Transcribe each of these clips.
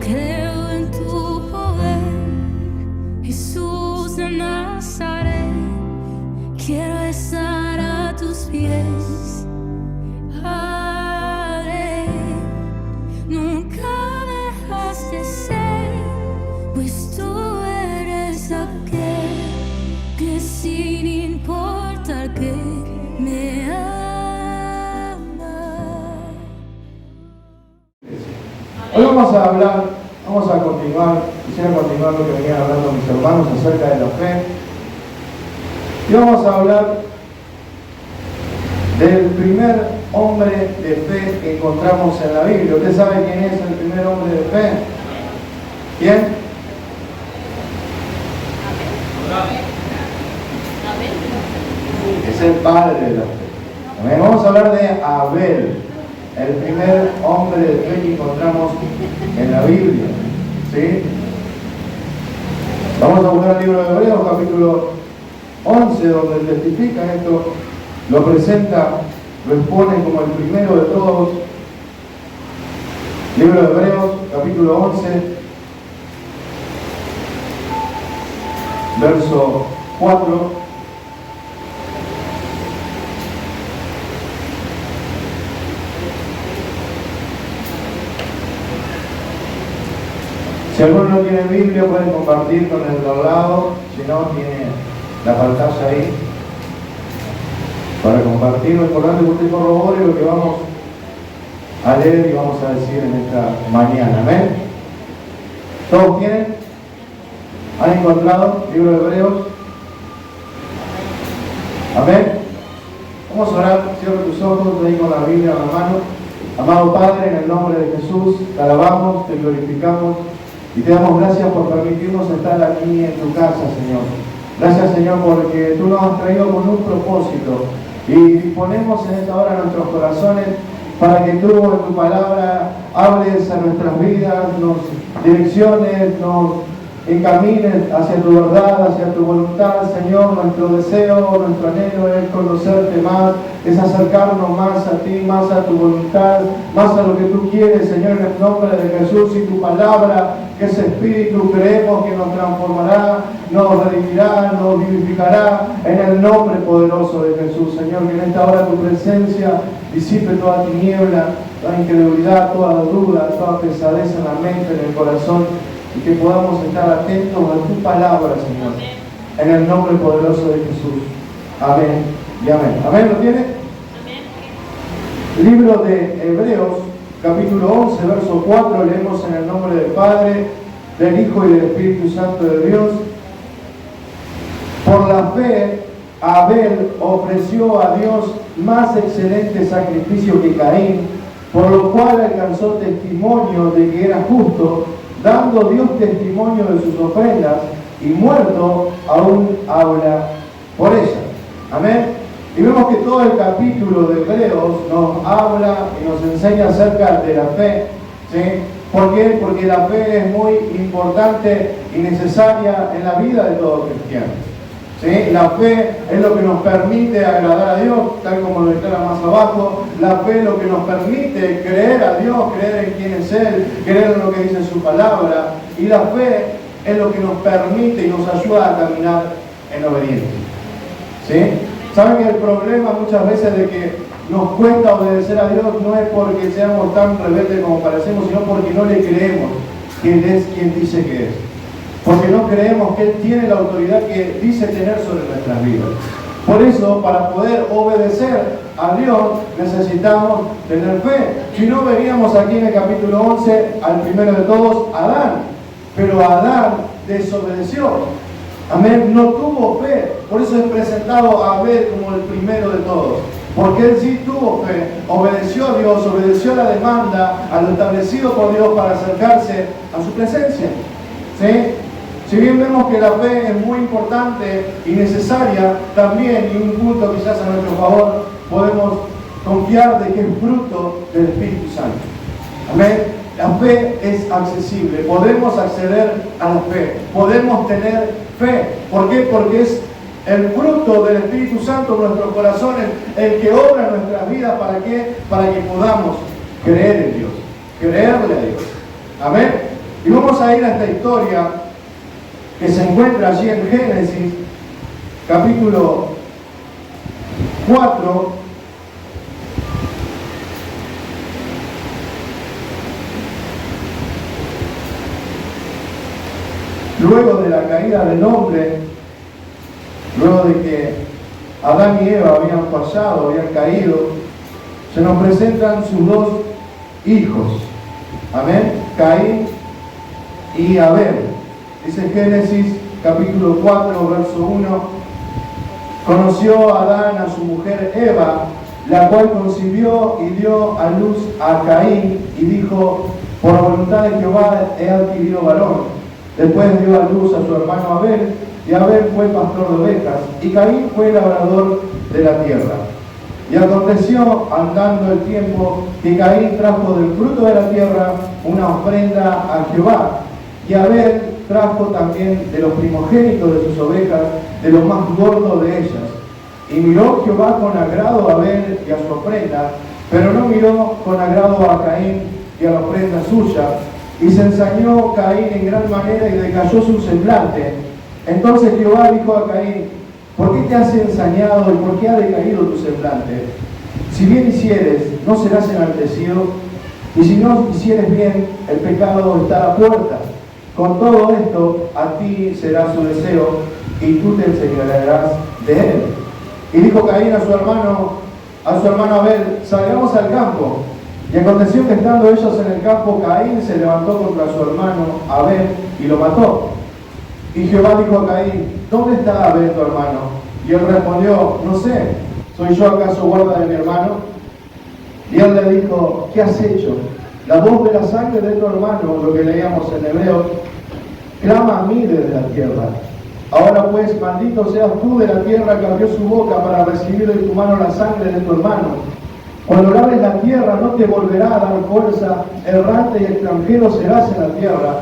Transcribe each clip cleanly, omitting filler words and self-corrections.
creo en tu poder, Jesús de Nazaret. Quiero estar a tus pies, Padre. Nunca dejas de ser, pues tú eres aquel que sin importar que me ama. Hoy vamos a continuar, quisiera continuar lo que venían hablando mis hermanos acerca de la fe. Y vamos a hablar del primer hombre de fe que encontramos en la Biblia. ¿Usted sabe quién es el primer hombre de fe? ¿Quién? Es el padre de la fe. Amén. Vamos a hablar de Abel, el primer hombre de fe que encontramos en la Biblia. ¿Sí? Vamos a buscar el libro de Hebreos, capítulo 11, donde testifica esto, lo presenta, lo expone como el primero de todos. Libro de Hebreos, capítulo 11, verso 4. Si alguno no tiene Biblia, puede compartir con el de al lado. Si no, tiene la pantalla ahí para compartir. Lo importante es que usted corrobore lo que vamos a leer y vamos a decir en esta mañana. Amén. ¿Todos tienen? ¿Han encontrado el libro de Hebreos? Amén. Vamos a orar. Cierra tus ojos, ahí con la Biblia en la mano. Amado Padre, en el nombre de Jesús, te alabamos, te glorificamos y te damos gracias por permitirnos estar aquí en tu casa, Señor. Gracias, Señor, porque tú nos has traído con un propósito y disponemos en esta hora nuestros corazones para que tú en tu palabra hables a nuestras vidas, nos direcciones, nos encamines hacia tu verdad, hacia tu voluntad, Señor. Nuestro deseo, nuestro anhelo es conocerte más, es acercarnos más a ti, más a tu voluntad, más a lo que tú quieres, Señor, en el nombre de Jesús. Y tu palabra, que ese Espíritu, creemos que nos transformará, nos redimirá, nos vivificará, en el nombre poderoso de Jesús, Señor. Que en esta hora tu presencia disipe toda tiniebla, toda incredulidad, toda duda, toda pesadez en la mente, en el corazón, y que podamos estar atentos a tu palabra, Señor, en el nombre poderoso de Jesús. Amén y amén. ¿Amén? ¿Lo tiene? Amén. Libro de Hebreos, capítulo 11, verso 4, leemos en el nombre del Padre, del Hijo y del Espíritu Santo de Dios. Por la fe, Abel ofreció a Dios más excelente sacrificio que Caín, por lo cual alcanzó testimonio de que era justo, dando Dios testimonio de sus ofrendas, y muerto aún habla por ellas. Amén. Y vemos que todo el capítulo de Hebreos nos habla y nos enseña acerca de la fe. ¿Sí? ¿Por qué? Porque la fe es muy importante y necesaria en la vida de todo cristiano. ¿Sí? La fe es lo que nos permite agradar a Dios, tal como lo declara más abajo. La fe es lo que nos permite creer a Dios, creer en quién es Él, creer en lo que dice su palabra. Y la fe es lo que nos permite y nos ayuda a caminar en obediencia. ¿Sí? ¿Saben que el problema muchas veces de que nos cuesta obedecer a Dios no es porque seamos tan rebeldes como parecemos, sino porque no le creemos que Él es quien dice que es? Porque no creemos que Él tiene la autoridad que dice tener sobre nuestras vidas. Por eso, para poder obedecer a Dios, necesitamos tener fe. Si no, veríamos aquí en el capítulo 11, al primero de todos, Adán. Pero Adán desobedeció. Amén, no tuvo fe. Por eso es presentado a Abel como el primero de todos. Porque él sí tuvo fe, obedeció a Dios, obedeció a la demanda, a lo establecido por Dios para acercarse a su presencia. ¿Sí? Si bien vemos que la fe es muy importante y necesaria, también, y un punto quizás a nuestro favor, podemos confiar de que es fruto del Espíritu Santo. Amén. La fe es accesible, podemos acceder a la fe, podemos tener fe. ¿Por qué? Porque es el fruto del Espíritu Santo en nuestros corazones, el que obra en nuestras vidas. ¿Para qué? Para que podamos creer en Dios, creerle a Dios. Amén. Y vamos a ir a esta historia que se encuentra allí en Génesis, capítulo 4. Luego de la caída del hombre, luego de que Adán y Eva habían fallado, habían caído, se nos presentan sus dos hijos. Amén. Caín y Abel. Dice Génesis capítulo 4, verso 1. Conoció Adán a su mujer Eva, la cual concibió y dio a luz a Caín, y dijo: por voluntad de Jehová he adquirido varón. Después dio a luz a su hermano Abel, y Abel fue pastor de ovejas, y Caín fue labrador de la tierra. Y aconteció, andando el tiempo, que Caín trajo del fruto de la tierra una ofrenda a Jehová, y Abel trajo también de los primogénitos de sus ovejas, de lo más gordo de ellas. Y miró Jehová con agrado a Abel y a su ofrenda, pero no miró con agrado a Caín y a la ofrenda suya. Y se ensañó Caín en gran manera y decayó su semblante. Entonces Jehová dijo a Caín: ¿por qué te has ensañado y por qué ha decaído tu semblante? Si bien hicieres, no serás enaltecido, y si no hicieres bien, el pecado está a la puerta. Con todo esto, a ti será su deseo, y tú te enseñorearás de él. Y dijo Caín a su hermano Abel: salgamos al campo. Y aconteció que estando ellos en el campo, Caín se levantó contra su hermano Abel y lo mató. Y Jehová dijo a Caín: ¿dónde está Abel tu hermano? Y él respondió: no sé, ¿soy yo acaso guarda de mi hermano? Y él le dijo: ¿qué has hecho? La voz de la sangre de tu hermano, lo que leíamos en hebreo, clama a mí desde la tierra. Ahora pues, maldito seas tú de la tierra que abrió su boca para recibir de tu mano la sangre de tu hermano. Cuando labres la tierra no te volverá a dar fuerza, errante y extranjero serás en la tierra.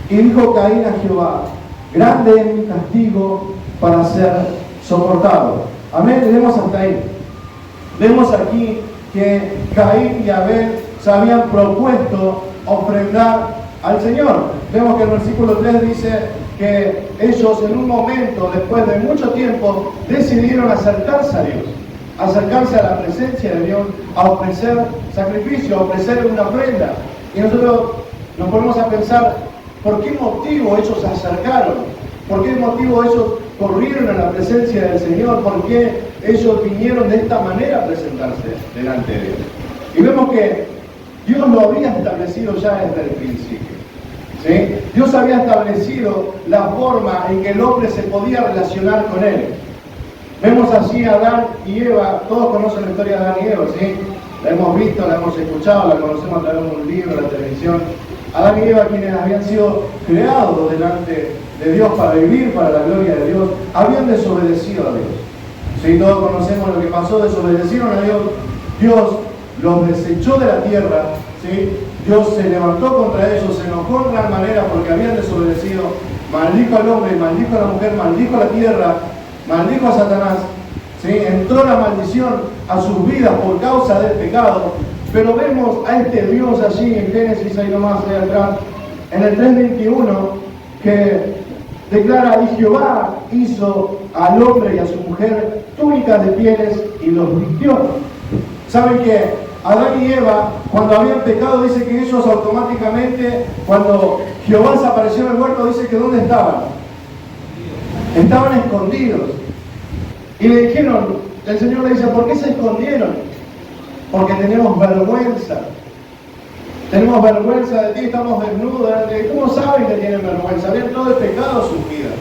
Y dijo Caín a Jehová: grande es mi castigo para ser soportado. Amén. Leemos hasta ahí. Vemos aquí que Caín y Abel se habían propuesto ofrendar al Señor. Vemos que el versículo 3 dice que ellos en un momento, después de mucho tiempo, decidieron acercarse a Dios, acercarse a la presencia de Dios, a ofrecer sacrificio, a ofrecer una ofrenda. Y nosotros nos ponemos a pensar: ¿por qué motivo ellos se acercaron? ¿Por qué motivo ellos corrieron a la presencia del Señor? ¿Por qué ellos vinieron de esta manera a presentarse delante de Dios? Y vemos que Dios lo había establecido ya desde el principio. ¿Sí? Dios había establecido la forma en que el hombre se podía relacionar con Él. Vemos así a Adán y Eva. Todos conocen la historia de Adán y Eva, ¿sí? La hemos visto, la hemos escuchado, la conocemos a través de un libro, la televisión. Adán y Eva, quienes habían sido creados delante de Dios para vivir para la gloria de Dios, habían desobedecido a Dios. ¿Sí? Todos conocemos lo que pasó: desobedecieron a Dios, Dios los desechó de la tierra, ¿sí? Dios se levantó contra ellos, se enojó en gran manera porque habían desobedecido, maldijo al hombre, maldijo a la mujer, maldijo a la tierra, maldijo a Satanás, ¿sí? Entró la maldición a sus vidas por causa del pecado. Pero vemos a este Dios allí en Génesis, ahí nomás, ahí atrás, en el 3:21, que declara: y Jehová hizo al hombre y a su mujer túnicas de pieles y los vistió. ¿Saben que Adán y Eva, cuando habían pecado, dice que ellos automáticamente, cuando Jehová desapareció en el huerto, dice que ¿dónde estaban? Estaban escondidos. Y le dijeron, el Señor le dice: ¿por qué se escondieron? Porque tenemos vergüenza. Tenemos vergüenza de ti, estamos desnudos. ¿Cómo saben que tienen vergüenza? Habían todo el pecado en sus vidas.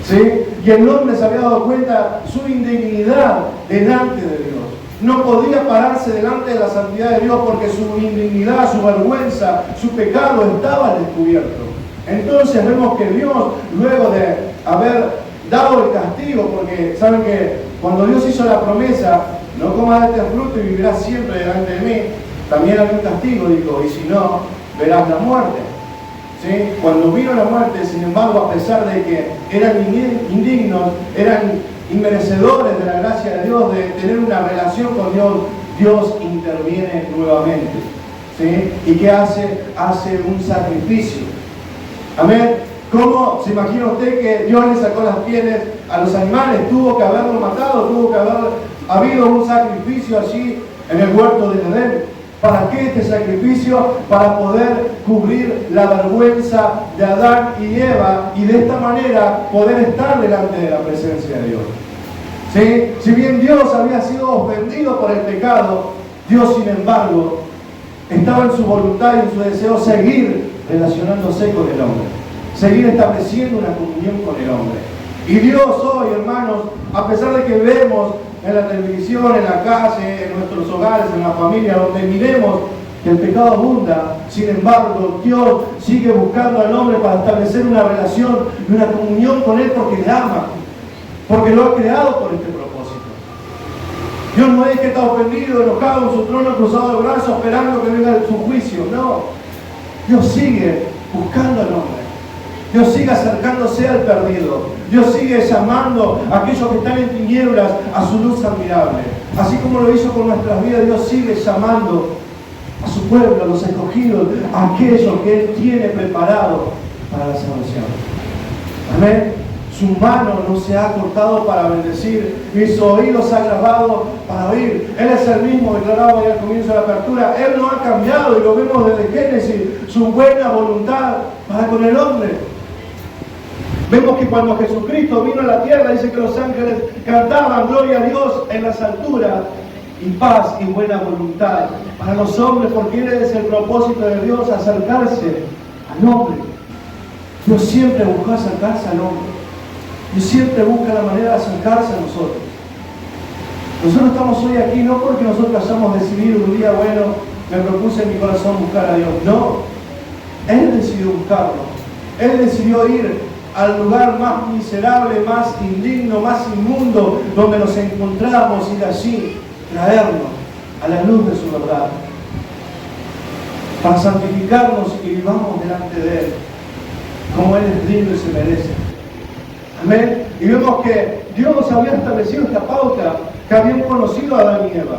¿Sí? Y el hombre se había dado cuenta su indignidad delante de Dios. No podía pararse delante de la santidad de Dios porque su indignidad, su vergüenza, su pecado estaba al descubierto. Entonces vemos que Dios, luego de haber dado el castigo, porque saben que cuando Dios hizo la promesa: no comas de este fruto y vivirás siempre delante de mí, también había un castigo, dijo: y si no, verás la muerte. ¿Sí? Cuando vino la muerte, sin embargo, a pesar de que eran indignos, eran inmerecedores de la gracia de Dios, de tener una relación con Dios, Dios interviene nuevamente. ¿Sí? ¿Y qué hace? Hace un sacrificio. Amén. ¿Cómo se imagina usted que Dios le sacó las pieles a los animales? Tuvo que haberlos matado, tuvo que haber habido un sacrificio allí en el huerto de Edén. ¿Para qué este sacrificio? Para poder cubrir la vergüenza de Adán y Eva y de esta manera poder estar delante de la presencia de Dios. ¿Sí? Si bien Dios había sido ofendido por el pecado, Dios, sin embargo, estaba en su voluntad y en su deseo seguir relacionándose con el hombre, seguir estableciendo una comunión con el hombre. Y Dios hoy, hermanos, a pesar de que vemos en la televisión, en la calle, en nuestros hogares, en la familia, donde miremos que el pecado abunda, sin embargo, Dios sigue buscando al hombre para establecer una relación y una comunión con él porque le ama, porque lo ha creado por este propósito. Dios no es que está ofendido, enojado en su trono, cruzado de brazos, esperando que venga su juicio. No. Dios sigue buscando al hombre. Dios sigue acercándose al perdido. Dios sigue llamando a aquellos que están en tinieblas a su luz admirable. Así como lo hizo con nuestras vidas, Dios sigue llamando a su pueblo, a los escogidos, a aquellos que Él tiene preparado para la salvación. Amén. Su mano no se ha cortado para bendecir, ni su oído se ha grabado para oír. Él es el mismo, declarado ahí al comienzo de la apertura. Él no ha cambiado y lo vemos desde Génesis, su buena voluntad para con el hombre. Vemos que cuando Jesucristo vino a la tierra, dice que los ángeles cantaban gloria a Dios en las alturas y paz y buena voluntad para los hombres, porque Él es el propósito de Dios, acercarse al hombre. Dios siempre buscó acercarse al hombre. Dios siempre busca la manera de acercarse a nosotros. Nosotros estamos hoy aquí no porque nosotros hayamos decidido un día, bueno, me propuse en mi corazón buscar a Dios. No, Él decidió buscarlo. Él decidió ir al lugar más miserable, más indigno, más inmundo, donde nos encontramos, y de allí traernos a la luz de su verdad, para santificarnos y que vivamos delante de Él, como Él es digno y se merece. Amén. Y vemos que Dios había establecido esta pauta, que habían conocido a Adán y Eva.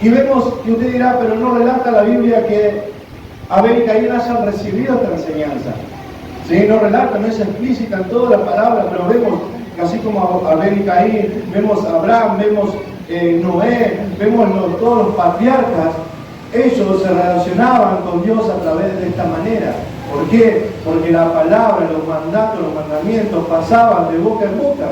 Y vemos que usted dirá, pero no relata la Biblia que Abel y Caín hayan recibido esta enseñanza. ¿Sí? No relata, no es explícita en toda la palabra, pero vemos que así como Abel y Caín, vemos a Abraham, vemos Noé, vemos todos los patriarcas, ellos se relacionaban con Dios a través de esta manera. ¿Por qué? Porque la palabra, los mandatos, los mandamientos pasaban de boca en boca.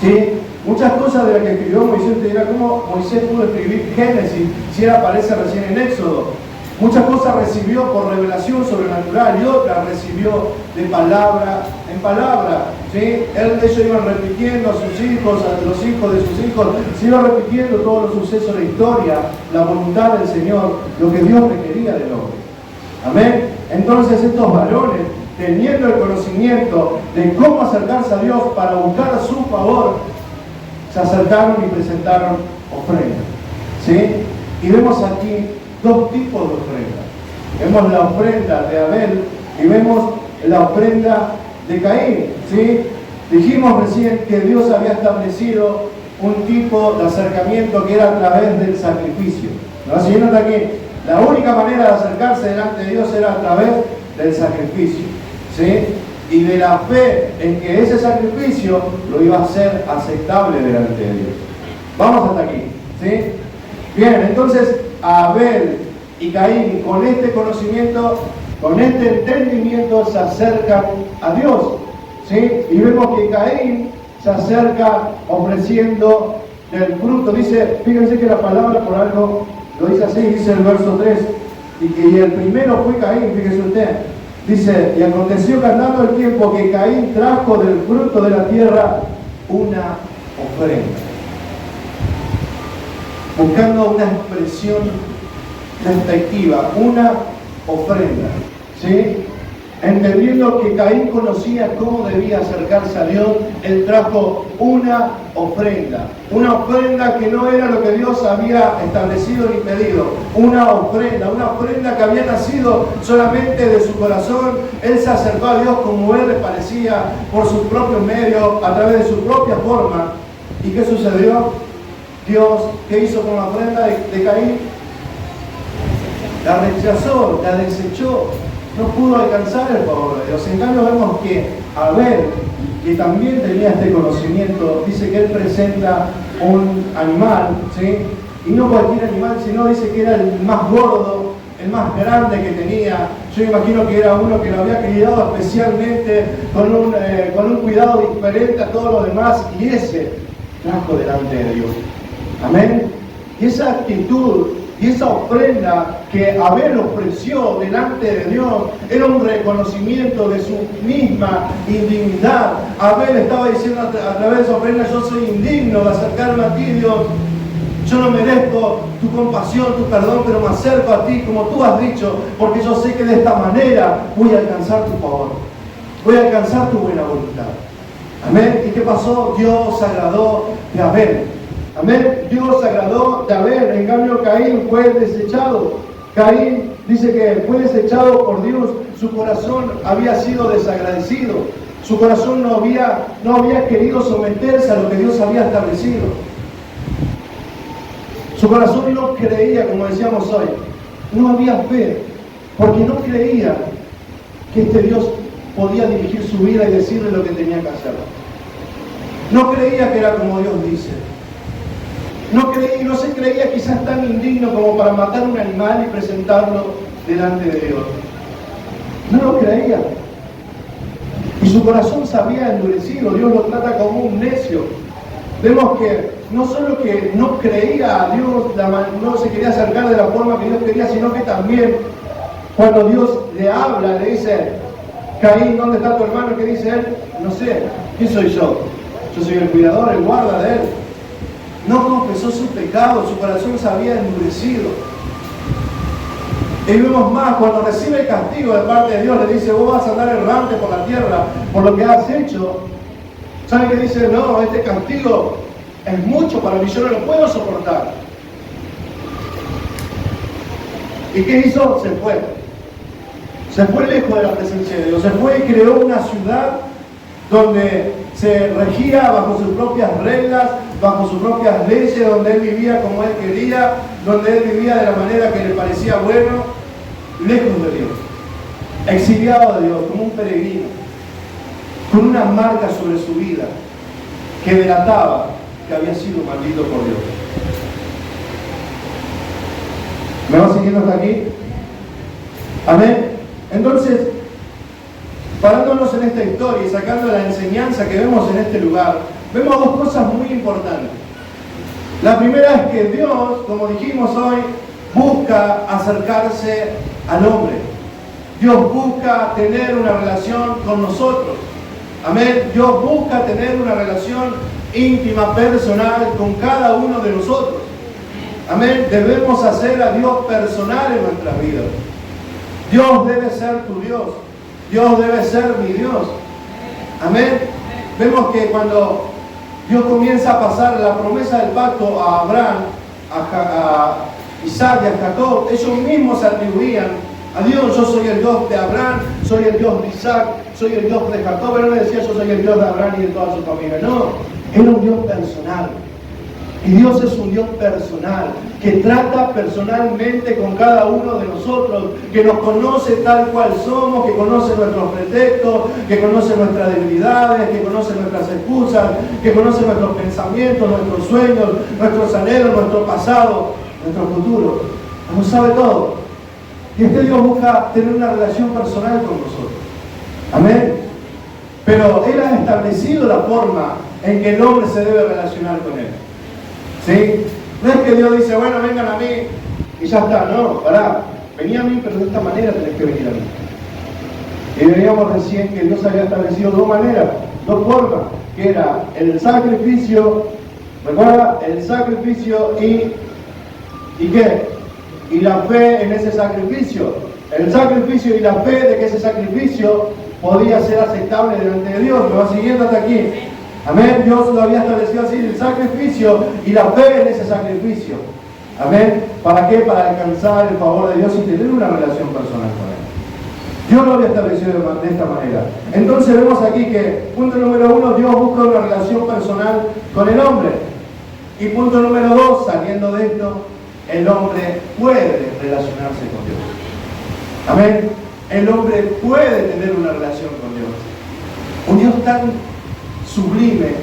¿Sí? Muchas cosas de las que escribió Moisés, te dirá cómo Moisés pudo escribir Génesis si él aparece recién en Éxodo. Muchas cosas recibió por revelación sobrenatural y otras recibió de palabra en palabra. ¿Sí? Ellos iban repitiendo a sus hijos, a los hijos de sus hijos, se iban repitiendo todos los sucesos de la historia, la voluntad del Señor, lo que Dios requería del hombre. Amén. Entonces estos varones, teniendo el conocimiento de cómo acercarse a Dios para buscar a su favor, se acercaron y presentaron ofrendas. ¿Sí? Y vemos aquí dos tipos de ofrendas. Vemos la ofrenda de Abel y vemos la ofrenda de Caín. ¿Sí? Dijimos recién que Dios había establecido un tipo de acercamiento que era a través del sacrificio. ¿No? Si nota aquí, la única manera de acercarse delante de Dios era a través del sacrificio. ¿Sí? Y de la fe en que ese sacrificio lo iba a hacer aceptable delante de Dios. Vamos hasta aquí. ¿Sí? Bien, entonces Abel y Caín, con este conocimiento, con este entendimiento, se acercan a Dios. ¿Sí? Y vemos que Caín se acerca ofreciendo del fruto. Dice, fíjense que la palabra por algo lo dice así, dice el verso 3. Y el primero fue Caín, fíjese usted. Dice, y aconteció que andando el tiempo que Caín trajo del fruto de la tierra una ofrenda. Buscando una expresión despectiva, una ofrenda. ¿Sí? Entendiendo que Caín conocía cómo debía acercarse a Dios, él trajo una ofrenda que no era lo que Dios había establecido ni pedido, una ofrenda que había nacido solamente de su corazón. Él se acercó a Dios como él le parecía, por sus propios medios, a través de su propia forma. ¿Y qué sucedió? Dios, ¿qué hizo con la ofrenda de Caín? La rechazó, la desechó. no pudo alcanzar el favor de Dios. En cambio vemos que Abel, que también tenía este conocimiento, dice que él presenta un animal, ¿sí? Y no cualquier animal, sino dice que era el más gordo, el más grande que tenía. Yo imagino que era uno que lo había criado especialmente con un cuidado diferente a todos los demás, y ese trajo delante de Dios. Amén. Y esa actitud y esa ofrenda que Abel ofreció delante de Dios era un reconocimiento de su misma indignidad. Abel estaba diciendo a través de esa ofrenda: yo soy indigno de acercarme a ti, Dios. Yo no merezco tu compasión, tu perdón, pero me acerco a ti como tú has dicho, porque yo sé que de esta manera voy a alcanzar tu favor, voy a alcanzar tu buena voluntad. Amén. ¿Y qué pasó? Dios se agradó de Abel. Amén. Dios se agradó de Abel. En cambio, Caín fue desechado. Caín dice que fue desechado por Dios. Su corazón había sido desagradecido. Su corazón no había querido someterse a lo que Dios había establecido. Su corazón no creía, como decíamos hoy. No había fe, porque no creía que este Dios podía dirigir su vida y decirle lo que tenía que hacer. No creía que era como Dios dice. No se creía quizás tan indigno como para matar un animal y presentarlo delante de Dios. No lo creía. Y su corazón se había endurecido. Dios lo trata como un necio. Vemos que no solo que no creía a Dios, no se quería acercar de la forma que Dios quería, sino que también cuando Dios le habla, le dice: Caín, ¿dónde está tu hermano? ¿Qué dice él? No sé. ¿Quién soy yo? Yo soy el cuidador, el guarda de él. No confesó su pecado, su corazón se había endurecido. Y vemos más, cuando recibe el castigo de parte de Dios, le dice: vos vas a andar errante por la tierra por lo que has hecho. ¿Saben qué dice? No, este castigo es mucho para mí, yo no lo puedo soportar. ¿Y qué hizo? Se fue. Se fue lejos de la presencia de Dios. Se fue y creó una ciudad donde se regía bajo sus propias reglas, bajo sus propias leyes, donde él vivía como él quería, donde él vivía de la manera que le parecía bueno, lejos de Dios, exiliado de Dios, como un peregrino, con una marca sobre su vida que delataba que había sido maldito por Dios. ¿Me va siguiendo hasta aquí? Amén. Entonces, parándonos en esta historia y sacando la enseñanza que vemos en este lugar, vemos dos cosas muy importantes. La primera es que Dios, como dijimos hoy, busca acercarse al hombre. Dios busca tener una relación con nosotros. Amén. Dios busca tener una relación íntima, personal con cada uno de nosotros. Amén. Debemos hacer a Dios personal en nuestras vidas. Dios debe ser tu Dios. Dios debe ser mi Dios. Amén. Vemos que cuando Dios comienza a pasar la promesa del pacto a Abraham, a Isaac y a Jacob, ellos mismos se atribuían a Dios: yo soy el Dios de Abraham, soy el Dios de Isaac, soy el Dios de Jacob. Él no decía: yo soy el Dios de Abraham y de toda su familia. No, era un Dios personal. Y Dios es un Dios personal, que trata personalmente con cada uno de nosotros, que nos conoce tal cual somos, que conoce nuestros pretextos, que conoce nuestras debilidades, que conoce nuestras excusas, que conoce nuestros pensamientos, nuestros sueños, nuestros anhelos, nuestro pasado, nuestro futuro. Lo sabe todo. Y este Dios busca tener una relación personal con nosotros. Amén. Pero Él ha establecido la forma en que el hombre se debe relacionar con Él. ¿Sí? No es que Dios dice: bueno, vengan a mí y ya está. No, pará, vení a mí, pero de esta manera tenés que venir a mí. Y veíamos recién que Dios había establecido dos maneras, dos formas, que era el sacrificio, ¿recuerda? El sacrificio ¿y qué? Y la fe en ese sacrificio. El sacrificio y la fe de que ese sacrificio podía ser aceptable delante de Dios. ¿Me va siguiendo hasta aquí? Amén. Dios lo había establecido así: el sacrificio y la fe en ese sacrificio. Amén. ¿Para qué? Para alcanzar el favor de Dios y tener una relación personal con Él. Dios lo había establecido de esta manera. Entonces vemos aquí que, punto número 1, Dios busca una relación personal con el hombre. Y punto número 2, saliendo de esto, el hombre puede relacionarse con Dios. Amén. el hombre puede tener una relación con Dios. Un Dios tan sublime,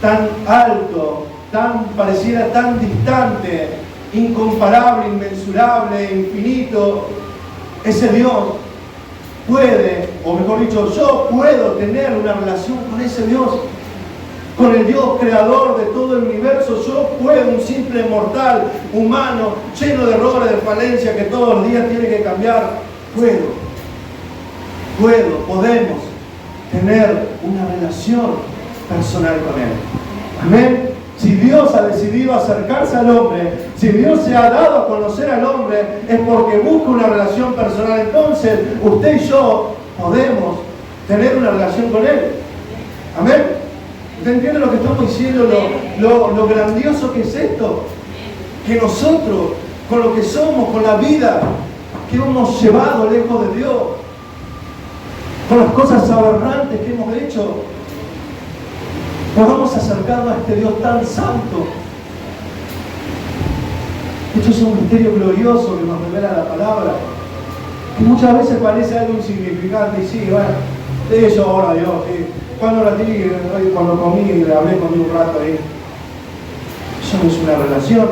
tan alto, pareciera tan distante, incomparable, inmensurable, infinito. Ese Dios puede, o mejor dicho, yo puedo tener una relación con ese Dios, con el Dios creador de todo el universo. Yo puedo, un simple mortal, humano, lleno de errores, de falencias, que todos los días tiene que cambiar, podemos tener una relación personal con Él. Amén. Si Dios ha decidido acercarse al hombre, si Dios se ha dado a conocer al hombre, es porque busca una relación personal. Entonces, usted y yo podemos tener una relación con Él. Amén. ¿Usted entiende lo que estamos diciendo? Lo grandioso que es esto. Que nosotros, con lo que somos, con la vida que hemos llevado lejos de Dios, con las cosas aberrantes que hemos hecho, nos vamos acercando a este Dios tan santo. Esto es un misterio glorioso que nos revela la palabra, que muchas veces parece algo insignificante. Y sí, bueno, de eso ahora Dios, sí. Cuando cuando comí, le hablé conmigo un rato ahí. Eso no es una relación.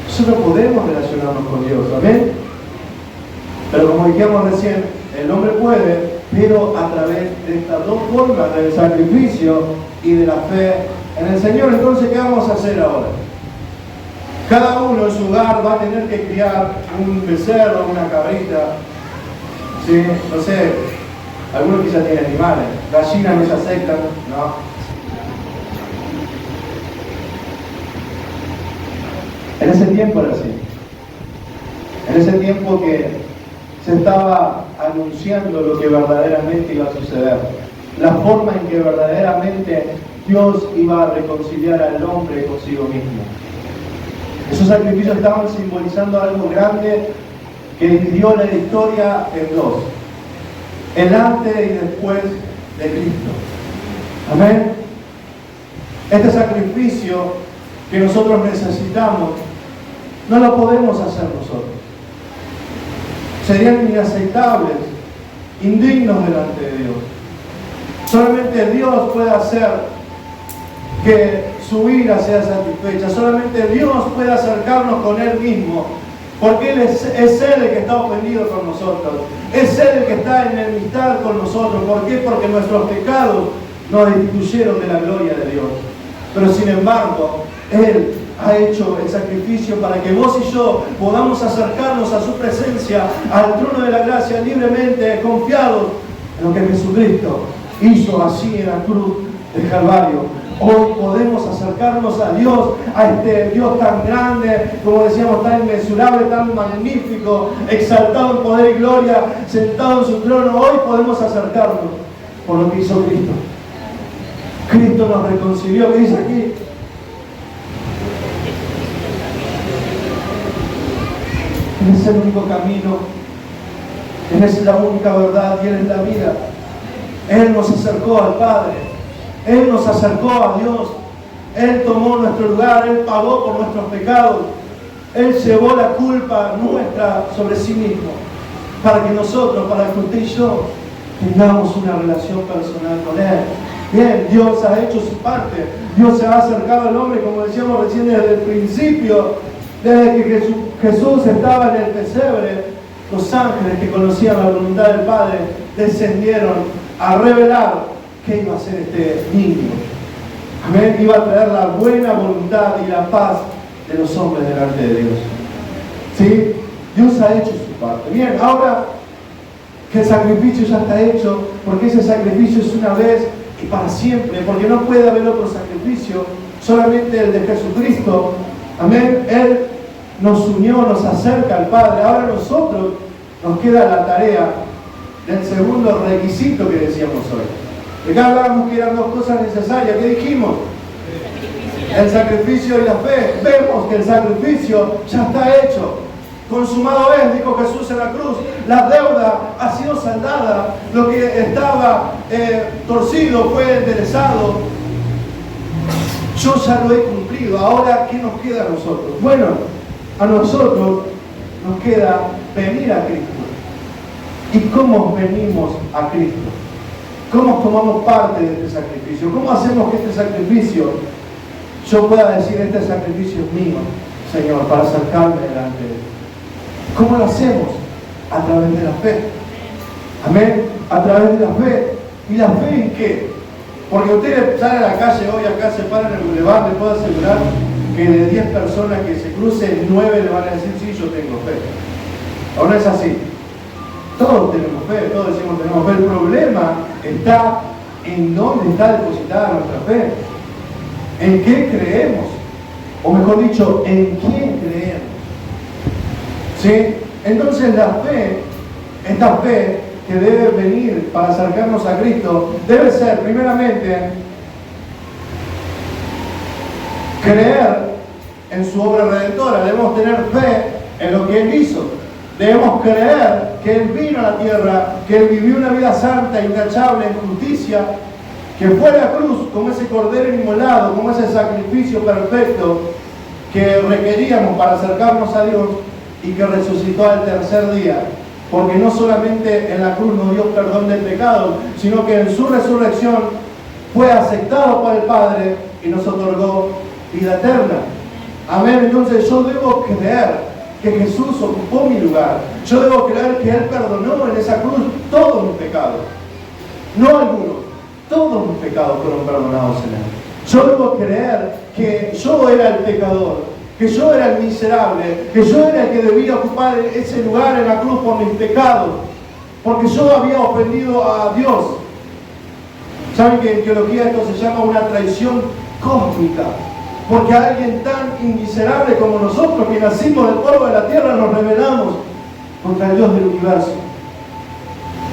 Nosotros podemos relacionarnos con Dios, ¿amén? Pero como dijimos recién, el hombre puede, pero a través de estas dos formas, del sacrificio y de la fe en el Señor. Entonces, ¿qué vamos a hacer ahora? Cada uno en su hogar va a tener que criar un becerro, una cabrita, ¿sí? No sé, algunos quizás tienen animales, gallinas no se aceptan, ¿no? En ese tiempo era así. En ese tiempo que se estaba anunciando lo que verdaderamente iba a suceder, la forma en que verdaderamente Dios iba a reconciliar al hombre consigo mismo. Esos sacrificios estaban simbolizando algo grande que dividió la historia en dos: el antes y después de Cristo. Amén. Este sacrificio que nosotros necesitamos no lo podemos hacer nosotros. Serían inaceptables, indignos delante de Dios. Solamente Dios puede hacer que su ira sea satisfecha. Solamente Dios puede acercarnos con Él mismo, porque Él es Él el que está ofendido con nosotros. Es Él el que está en enemistad con nosotros. ¿Por qué? Porque nuestros pecados nos destituyeron de la gloria de Dios. Pero sin embargo, Él ha hecho el sacrificio para que vos y yo podamos acercarnos a su presencia, al trono de la gracia, libremente, confiados en lo que Jesucristo hizo así en la cruz del Calvario. Hoy podemos acercarnos a Dios, a este Dios tan grande, como decíamos, tan inmensurable, tan magnífico, exaltado en poder y gloria, sentado en su trono. Hoy podemos acercarnos por lo que hizo Cristo. Cristo nos reconcilió. ¿Qué dice aquí? Él es el único camino, Él es la única verdad y Él es la vida. Él nos acercó al Padre, Él nos acercó a Dios, Él tomó nuestro lugar, Él pagó por nuestros pecados, Él llevó la culpa nuestra sobre sí mismo, para que nosotros, para que usted y yo tengamos una relación personal con Él. Bien, Dios ha hecho su parte, Dios se ha acercado al hombre, como decíamos recién desde el principio. Desde que Jesús estaba en el pesebre, los ángeles que conocían la voluntad del Padre descendieron a revelar qué iba a hacer este niño. Amén. Iba a traer la buena voluntad y la paz de los hombres delante de Dios. ¿Sí? Dios ha hecho su parte. Bien, ahora que el sacrificio ya está hecho, porque ese sacrificio es una vez y para siempre, porque no puede haber otro sacrificio, solamente el de Jesucristo. Amén. Él nos unió, nos acerca al Padre. Ahora a nosotros nos queda la tarea del segundo requisito que decíamos hoy. De acá hablábamos que eran dos cosas necesarias. ¿Qué dijimos? El sacrificio y la fe. Vemos que el sacrificio ya está hecho. Consumado es, dijo Jesús en la cruz. La deuda ha sido saldada. Lo que estaba torcido fue enderezado. Yo ya lo he cumplido. Ahora, ¿qué nos queda a nosotros? Bueno, a nosotros nos queda venir a Cristo. ¿Y cómo venimos a Cristo? ¿Cómo tomamos parte de este sacrificio? ¿Cómo hacemos que este sacrificio, yo pueda decir, este sacrificio es mío, Señor, para acercarme delante de Él? ¿Cómo lo hacemos? A través de la fe. Amén. A través de la fe. ¿Y la fe en qué? Porque usted sale a la calle hoy, acá se para en el bulevar, le puedo asegurar que de 10 personas que se crucen, 9 le van a decir, sí, yo tengo fe. ¿O no es así? Todos tenemos fe, todos decimos tenemos fe. El problema está en dónde está depositada nuestra fe. ¿En qué creemos? O mejor dicho, ¿en quién creemos? ¿Sí? Entonces la fe, esta fe que debe venir para acercarnos a Cristo, debe ser primeramente creer en su obra redentora. Debemos tener fe en lo que Él hizo. Debemos creer que Él vino a la tierra, que Él vivió una vida santa, intachable, en justicia, que fue a la cruz como ese cordero inmolado, como ese sacrificio perfecto que requeríamos para acercarnos a Dios, y que resucitó al tercer día, porque no solamente en la cruz nos dio perdón del pecado, sino que en su resurrección fue aceptado por el Padre y nos otorgó vida eterna. Amén. Entonces yo debo creer que Jesús ocupó mi lugar. Yo debo creer que Él perdonó en esa cruz todos mis pecados. No algunos, todos mis pecados fueron perdonados en Él. Yo debo creer que yo era el pecador, que yo era el miserable, que yo era el que debía ocupar ese lugar en la cruz por mis pecados, porque yo había ofendido a Dios. ¿Saben que en teología esto se llama una traición cósmica? Porque a alguien tan miserable como nosotros, que nacimos del polvo de la tierra, nos rebelamos contra el Dios del universo.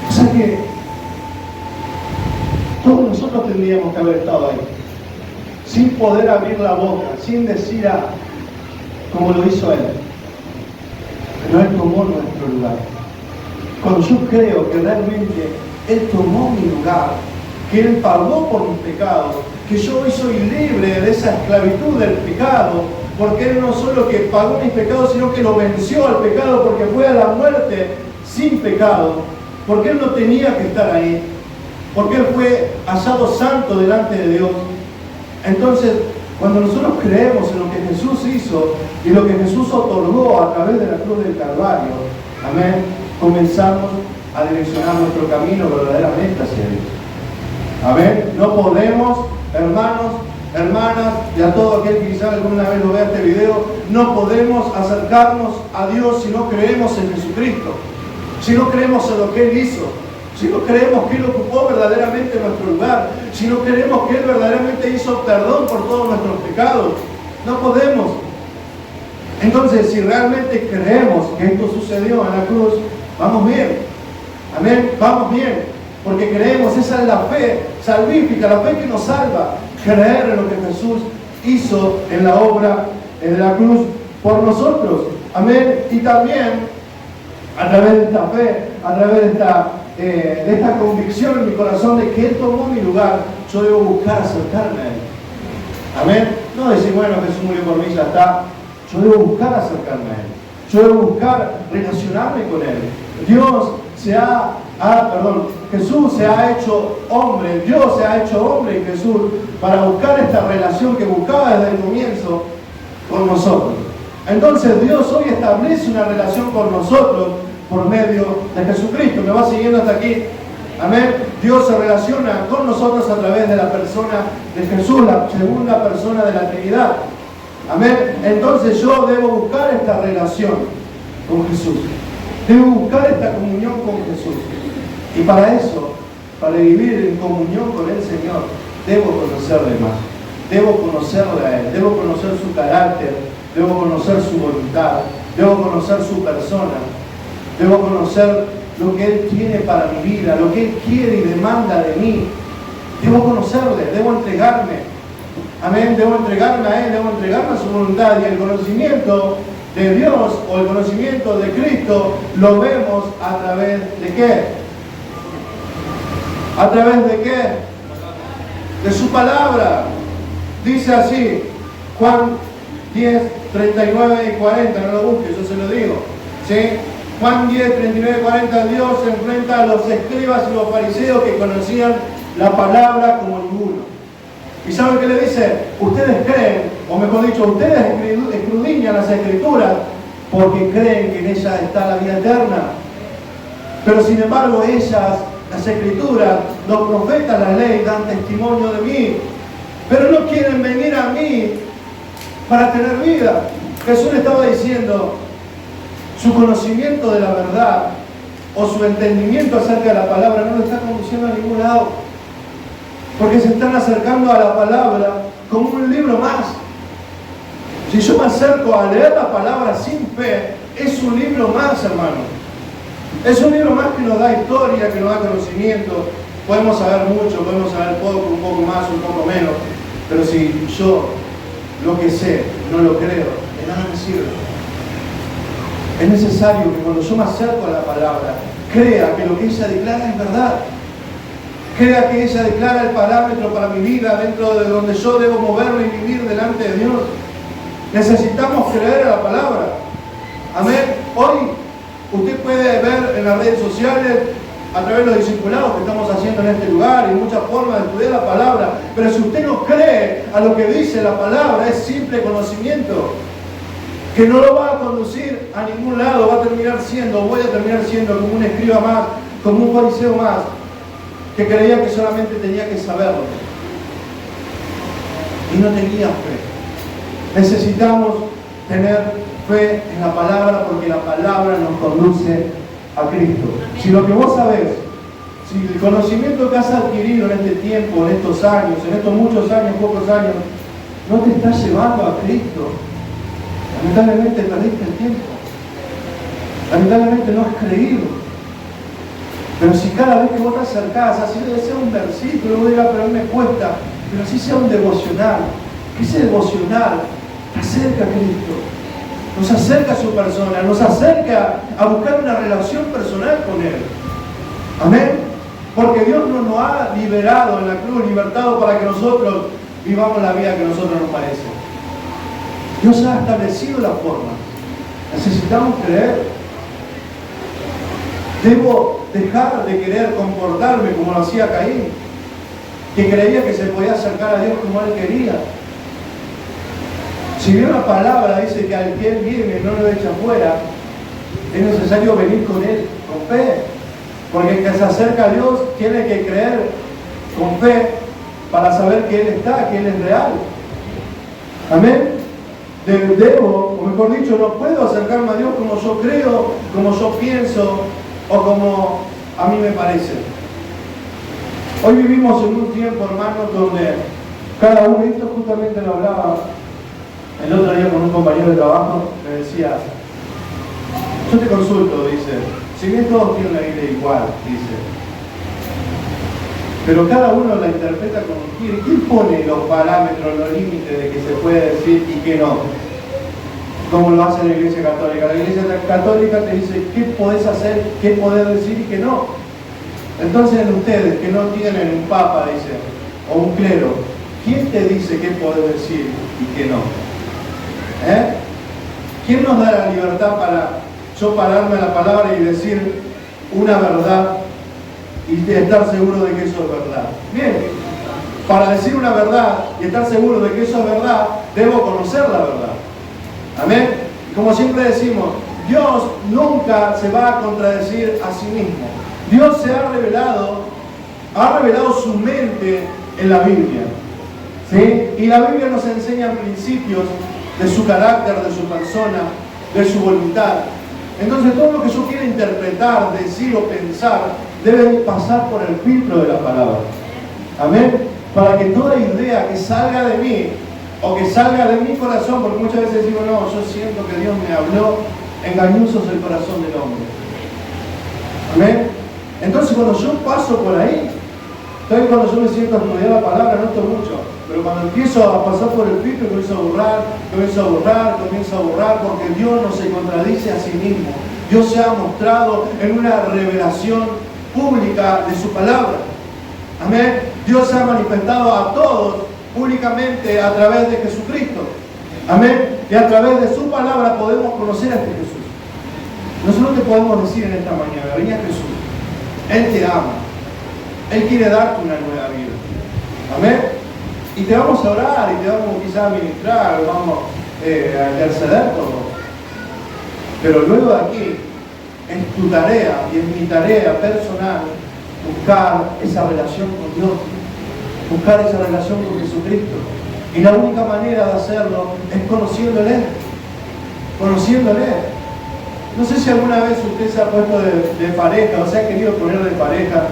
O sea que todos nosotros tendríamos que haber estado ahí, sin poder abrir la boca, sin decir nada, como lo hizo Él. Pero Él tomó nuestro lugar. Cuando yo creo que realmente Él tomó mi lugar, que Él pagó por mis pecados, que yo hoy soy libre de esa esclavitud del pecado, porque Él no solo que pagó mis pecados, sino que lo venció al pecado, porque fue a la muerte sin pecado, porque Él no tenía que estar ahí, porque Él fue hallado santo delante de Dios. Entonces, cuando nosotros creemos en lo que Jesús hizo y lo que Jesús otorgó a través de la cruz del Calvario, amén, comenzamos a direccionar nuestro camino verdaderamente hacia Dios. Amén. No podemos, hermanos, hermanas, y a todo aquel que quizás alguna vez lo vea este video, no podemos acercarnos a Dios si no creemos en Jesucristo, si no creemos en lo que Él hizo, si no creemos que Él ocupó verdaderamente nuestro lugar, si no creemos que Él verdaderamente hizo perdón por todos nuestros pecados. No podemos. Entonces, si realmente creemos que esto sucedió en la cruz, vamos bien. Amén, vamos bien. Porque creemos, esa es la fe salvífica, la fe que nos salva. Creer en lo que Jesús hizo en la obra de la cruz por nosotros. Amén. Y también, a través de esta fe, a través de esta convicción en mi corazón de que Él tomó mi lugar, yo debo buscar acercarme a Él. Amén. No decir, bueno, Jesús murió por mí, ya está. Yo debo buscar acercarme a Él. Yo debo buscar relacionarme con Él. Jesús se ha hecho hombre, Dios se ha hecho hombre en Jesús para buscar esta relación que buscaba desde el comienzo con nosotros. Entonces Dios hoy establece una relación con nosotros por medio de Jesucristo. ¿Me va siguiendo hasta aquí? Amén. Dios se relaciona con nosotros a través de la persona de Jesús, la segunda persona de la Trinidad. Amén. Entonces yo debo buscar esta relación con Jesús. Debo buscar esta comunión con Jesús. Y para eso, para vivir en comunión con el Señor, debo conocerle más. Debo conocerle a Él. Debo conocer su carácter. Debo conocer su voluntad. Debo conocer su persona. Debo conocer lo que Él tiene para mi vida, lo que Él quiere y demanda de mí. Debo conocerle, debo entregarme. Amén, debo entregarme a Él, debo entregarme a su voluntad. Y el conocimiento de Dios o el conocimiento de Cristo lo vemos a través de ¿qué? ¿A través de qué? De su palabra. Dice así, Juan 10, 39 y 40, no lo busques, yo se lo digo. ¿Sí? Juan 10, 39, 40, Dios se enfrenta a los escribas y los fariseos que conocían la palabra como ninguno. ¿Y saben qué le dice? Ustedes creen, o mejor dicho, ustedes escudriñan las Escrituras porque creen que en ellas está la vida eterna. Pero sin embargo ellas, las Escrituras, los profetas, la ley, dan testimonio de mí. Pero no quieren venir a mí para tener vida. Jesús le estaba diciendo, su conocimiento de la verdad o su entendimiento acerca de la palabra no lo está conduciendo a ningún lado. Porque se están acercando a la palabra como un libro más. Si yo me acerco a leer la palabra sin fe, es un libro más, hermano. Es un libro más que nos da historia, que nos da conocimiento. Podemos saber mucho, podemos saber poco, un poco más, un poco menos. Pero si yo lo que sé no lo creo, de nada me sirve. Es necesario que cuando yo me acerco a la palabra, crea que lo que ella declara es verdad. Crea que ella declara el parámetro para mi vida, dentro de donde yo debo moverme y vivir delante de Dios. Necesitamos creer a la palabra. Amén. Hoy usted puede ver en las redes sociales, a través de los discipulados que estamos haciendo en este lugar, y muchas formas de estudiar la palabra. Pero si usted no cree a lo que dice la palabra, es simple conocimiento que no lo va a conducir a ningún lado. Voy a terminar siendo como un escriba más, como un fariseo más, que creía que solamente tenía que saberlo y no tenía fe. Necesitamos tener fe en la palabra, porque la palabra nos conduce a Cristo. Si lo que vos sabés, si el conocimiento que has adquirido en este tiempo, en estos años, en estos muchos años, pocos años, no te está llevando a Cristo, lamentablemente perdiste el tiempo. Lamentablemente no has creído. Pero si cada vez que vos te acercás, así debe ser un versículo, vos dirás, pero a mí me cuesta, pero así sea un devocional, que ese devocional te acerca a Cristo, nos acerca a su persona, nos acerca a buscar una relación personal con Él. Amén. Porque Dios no nos ha liberado en la cruz, libertado para que nosotros vivamos la vida que a nosotros nos parece. Dios ha establecido la forma. Necesitamos creer. Debo dejar de querer comportarme como lo hacía Caín, que creía que se podía acercar a Dios como él quería. Si bien la palabra dice que al que él viene no lo echa fuera, es necesario venir con él, con fe. Porque el que se acerca a Dios tiene que creer con fe para saber que Él está, que Él es real. Amén. Debo, o mejor dicho, no puedo acercarme a Dios como yo creo, como yo pienso, o como a mí me parece. Hoy vivimos en un tiempo, hermanos, donde cada uno, y esto justamente lo hablaba el otro día con un compañero de trabajo, me decía, yo te consulto, dice, si bien todos tienen la Biblia igual, dice, pero cada uno la interpreta como quiere. ¿Quién pone los parámetros, los límites de que se puede decir y que no? Como lo hace la Iglesia Católica. La Iglesia Católica te dice qué podés hacer, qué podés decir y qué no. Entonces ustedes que no tienen un papa, dice, o un clero, ¿quién te dice qué podés decir y qué no? ¿Quién nos da la libertad para yo pararme a la palabra y decir una verdad y estar seguro de que eso es verdad? Bien, para decir una verdad y estar seguro de que eso es verdad, debo conocer la verdad. Amén. Como siempre decimos, Dios nunca se va a contradecir a sí mismo. Dios se ha revelado su mente en la Biblia. ¿Sí? Y la Biblia nos enseña principios de su carácter, de su persona, de su voluntad. Entonces todo lo que yo quiera interpretar, decir o pensar debe pasar por el filtro de la palabra. Amén. Para que toda idea que salga de mí o que salga de mi corazón, porque muchas veces digo, no, yo siento que Dios me habló, engañoso es el corazón del hombre. Amén. Entonces cuando yo paso por ahí, entonces cuando yo me siento a estudiar la palabra, no estoy mucho, pero cuando empiezo a pasar por el filtro, comienzo a borrar, porque Dios no se contradice a sí mismo. Dios se ha mostrado en una revelación pública de su palabra. Amén. Dios se ha manifestado a todos públicamente a través de Jesucristo. Amén. Y a través de su palabra podemos conocer a este Jesús. nosotros te podemos decir en esta mañana, vení a Jesús. Él te ama. Él quiere darte una nueva vida. Amén. Y te vamos a orar y te vamos quizás a ministrar, vamos a interceder por vos. Pero luego de aquí, es tu tarea y es mi tarea personal buscar esa relación con Dios, buscar esa relación con Jesucristo. Y la única manera de hacerlo es conociéndole. Conociéndole. No sé si alguna vez usted se ha puesto de pareja o se ha querido poner de pareja,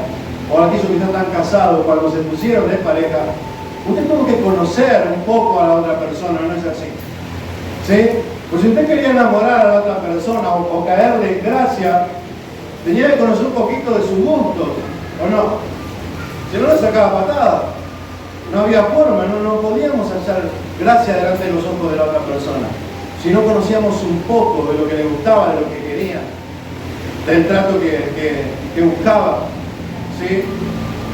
o aquellos que están casados, cuando se pusieron de pareja, usted tuvo que conocer un poco a la otra persona, ¿no es así? ¿Sí? Pues si usted quería enamorar a la otra persona o caerle en gracia, tenía que conocer un poquito de su gusto, ¿o no? Si no, le sacaba patada. No había forma, no podíamos hacer gracia delante de los ojos de la otra persona. Si no conocíamos un poco de lo que le gustaba, de lo que quería, del trato que buscaba, ¿sí?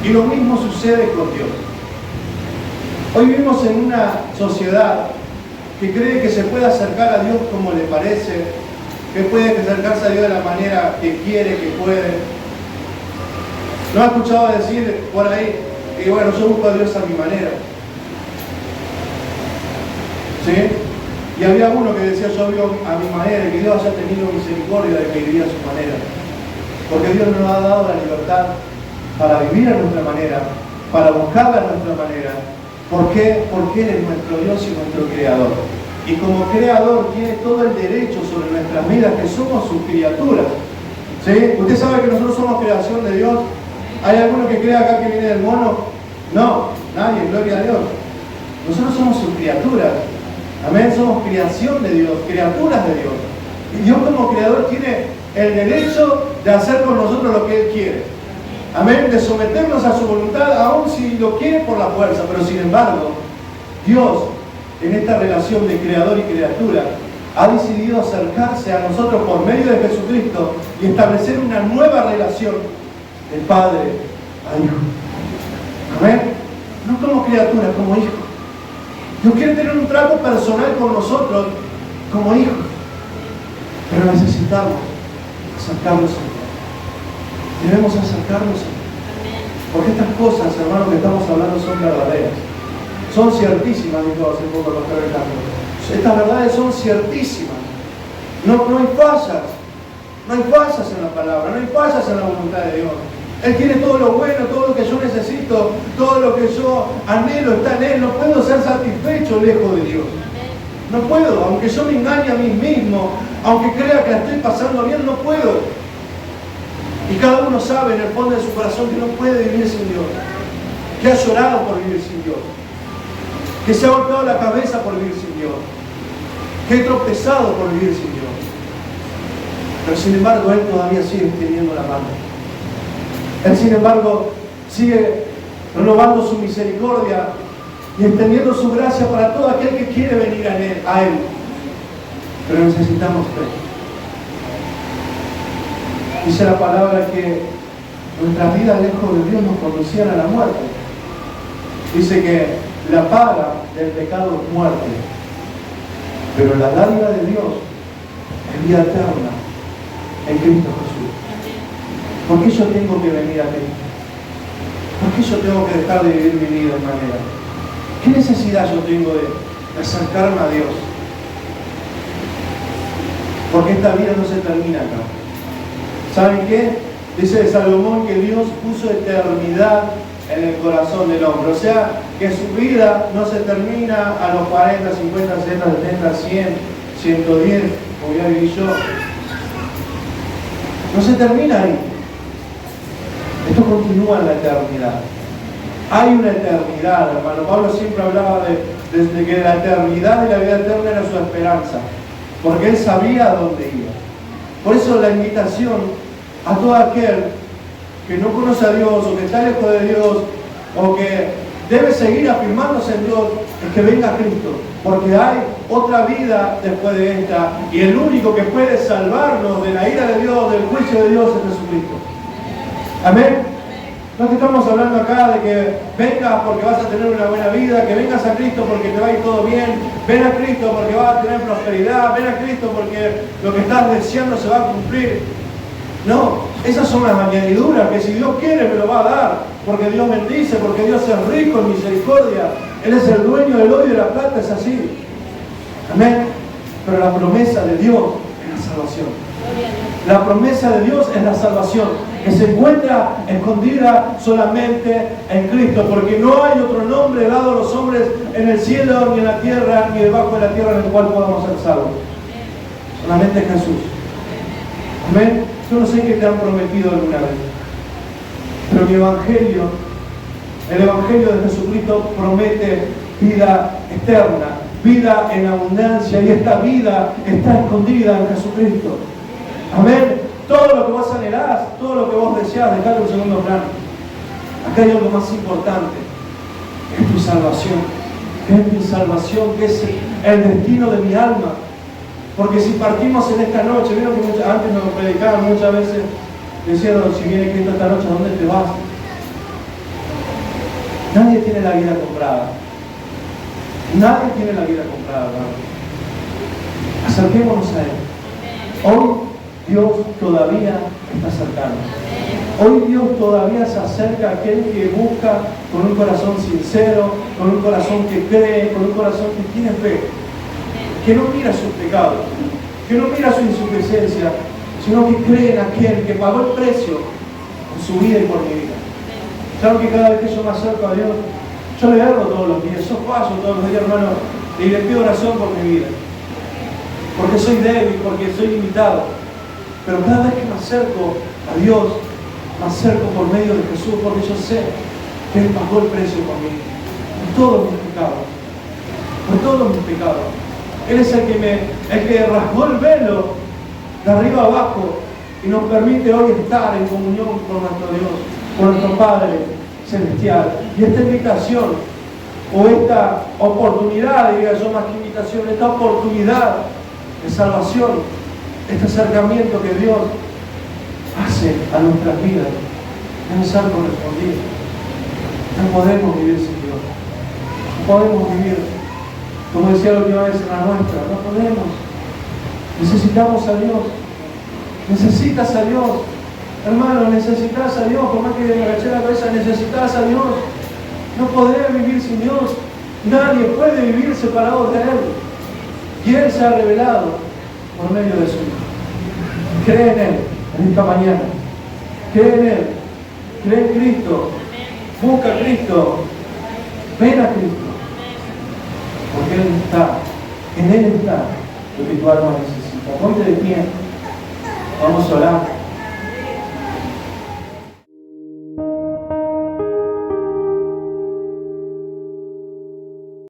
Y lo mismo sucede con Dios. Hoy vivimos en una sociedad que cree que se puede acercar a Dios como le parece, que puede acercarse a Dios de la manera que quiere, que puede. ¿No ha escuchado decir por ahí que bueno, yo busco a Dios a mi manera? ¿Sí? Y había uno que decía, yo vivo a mi manera, que Dios haya tenido misericordia de que vivía a su manera. Porque Dios nos ha dado la libertad para vivir a nuestra manera, para buscarla a nuestra manera. ¿Por qué? Porque Él es nuestro Dios y nuestro Creador. Y como Creador tiene todo el derecho sobre nuestras vidas, que somos sus criaturas. ¿Sí? ¿Usted sabe que nosotros somos creación de Dios? ¿Hay alguno que crea acá que viene del mono? No, nadie, gloria a Dios. Nosotros somos sus criaturas. Amén, somos creación de Dios, criaturas de Dios. Y Dios como Creador tiene el derecho de hacer con nosotros lo que Él quiere. Amén, de someternos a su voluntad, aun si lo quiere por la fuerza. Pero sin embargo, Dios, en esta relación de Creador y criatura, ha decidido acercarse a nosotros por medio de Jesucristo y establecer una nueva relación del Padre a Hijo. Amén, no como criatura, como hijo. Dios quiere tener un trato personal con nosotros como hijos, pero necesitamos acercarnos a Dios. Debemos acercarnos a Dios, porque estas cosas, hermanos, que estamos hablando son verdaderas, son ciertísimas, dijo hace poco el pastor Alejandro. Estas verdades son ciertísimas, no hay fallas, no hay fallas en la palabra, no hay fallas en la voluntad de Dios. Él tiene todo lo bueno, todo lo que yo necesito, todo lo que yo anhelo está en Él. No puedo ser satisfecho lejos de Dios. No puedo, aunque yo me engañe a mí mismo, aunque crea que la estoy pasando bien, no puedo. Y cada uno sabe en el fondo de su corazón que no puede vivir sin Dios, que ha llorado por vivir sin Dios, que se ha golpeado la cabeza por vivir sin Dios, que he tropezado por vivir sin Dios. Pero sin embargo, Él todavía sigue extendiendo la mano. Él, sin embargo, sigue renovando su misericordia y extendiendo su gracia para todo aquel que quiere venir a Él. Pero necesitamos fe. Dice la palabra que nuestras vidas lejos de Dios nos conducían a la muerte. Dice que la paga del pecado es muerte, pero la dádiva de Dios es vida eterna en Cristo Jesús. ¿Por qué yo tengo que venir a Cristo? ¿Por qué yo tengo que dejar de vivir mi vida de manera? ¿Qué necesidad yo tengo de acercarme a Dios? Porque esta vida no se termina acá. ¿Saben qué? Dice Salomón que Dios puso eternidad en el corazón del hombre. O sea, que su vida no se termina a los 40, 50, 60, 70, 100, 110, como ya viví yo. No se termina ahí. Esto continúa en la eternidad. Hay una eternidad, hermano. Pablo siempre hablaba de que la eternidad y la vida eterna era su esperanza, porque él sabía a dónde iba. Por eso la invitación a todo aquel que no conoce a Dios, o que está lejos de Dios, o que debe seguir afirmándose en Dios, es que venga a Cristo, porque hay otra vida después de esta, y el único que puede salvarnos de la ira de Dios, del juicio de Dios, es Jesucristo. Amén. No te estamos hablando acá de que vengas porque vas a tener una buena vida, que vengas a Cristo porque te va a ir todo bien, ven a Cristo porque vas a tener prosperidad, ven a Cristo porque lo que estás deseando se va a cumplir. No, esas son las añadiduras que si Dios quiere me lo va a dar, porque Dios bendice, porque Dios es rico en misericordia, Él es el dueño del oro y de la plata, es así. Amén. Pero la promesa de Dios es la salvación. La promesa de Dios es la salvación, que se encuentra escondida solamente en Cristo, porque no hay otro nombre dado a los hombres en el cielo, ni en la tierra, ni debajo de la tierra en el cual podamos ser salvos. Solamente Jesús. Amén. Yo no sé qué te han prometido alguna vez, pero mi evangelio, el evangelio de Jesucristo promete vida eterna, vida en abundancia, y esta vida está escondida en Jesucristo. Amén. Todo lo que vos anhelás, todo lo que vos deseás, dejalo en segundo plano. Acá hay algo más importante, es tu salvación, que es mi salvación, que es el destino de mi alma. Porque si partimos en esta noche, vieron que antes nos predicaban muchas veces, diciendo, si viene Cristo esta noche, ¿a dónde te vas? Nadie tiene la vida comprada. Nadie tiene la vida comprada, hermano. Acerquémonos a Él. Hoy Dios todavía está cercano. Hoy Dios todavía se acerca a aquel que busca con un corazón sincero, con un corazón que cree, con un corazón que tiene fe, que no mira sus pecados, que no mira su insuficiencia, sino que cree en aquel que pagó el precio por su vida y por mi vida. ¿Saben que cada vez que yo me acerco a Dios, yo le erro todos los días, yo fallo todos los días, hermano, y le pido oración por mi vida? Porque soy débil, porque soy limitado. Pero cada vez que me acerco a Dios, me acerco por medio de Jesús, porque yo sé que Él pagó el precio por mí, por todos mis pecados, por todos mis pecados. Él es el que rasgó el velo de arriba abajo y nos permite hoy estar en comunión con nuestro Dios, con nuestro Padre Celestial. Y esta invitación, o esta oportunidad, diría yo más que invitación, esta oportunidad de salvación, este acercamiento que Dios hace a nuestras vidas, debe ser correspondido. No podemos vivir sin Dios. No podemos vivir, como decía la última vez en la nuestra, no podemos. Necesitamos a Dios. Necesitas a Dios. Hermano, necesitas a Dios. Por más que me agaché la cabeza, necesitas a Dios. No podés vivir sin Dios. Nadie puede vivir separado de Él. Y Él se ha revelado por medio de su Hijo. Cree en Él en esta mañana. Cree en Él. Cree en Cristo. Busca a Cristo. Ven a Cristo. Porque Él está. En Él está lo que tu alma necesita. Ponte de pie. Vamos a orar.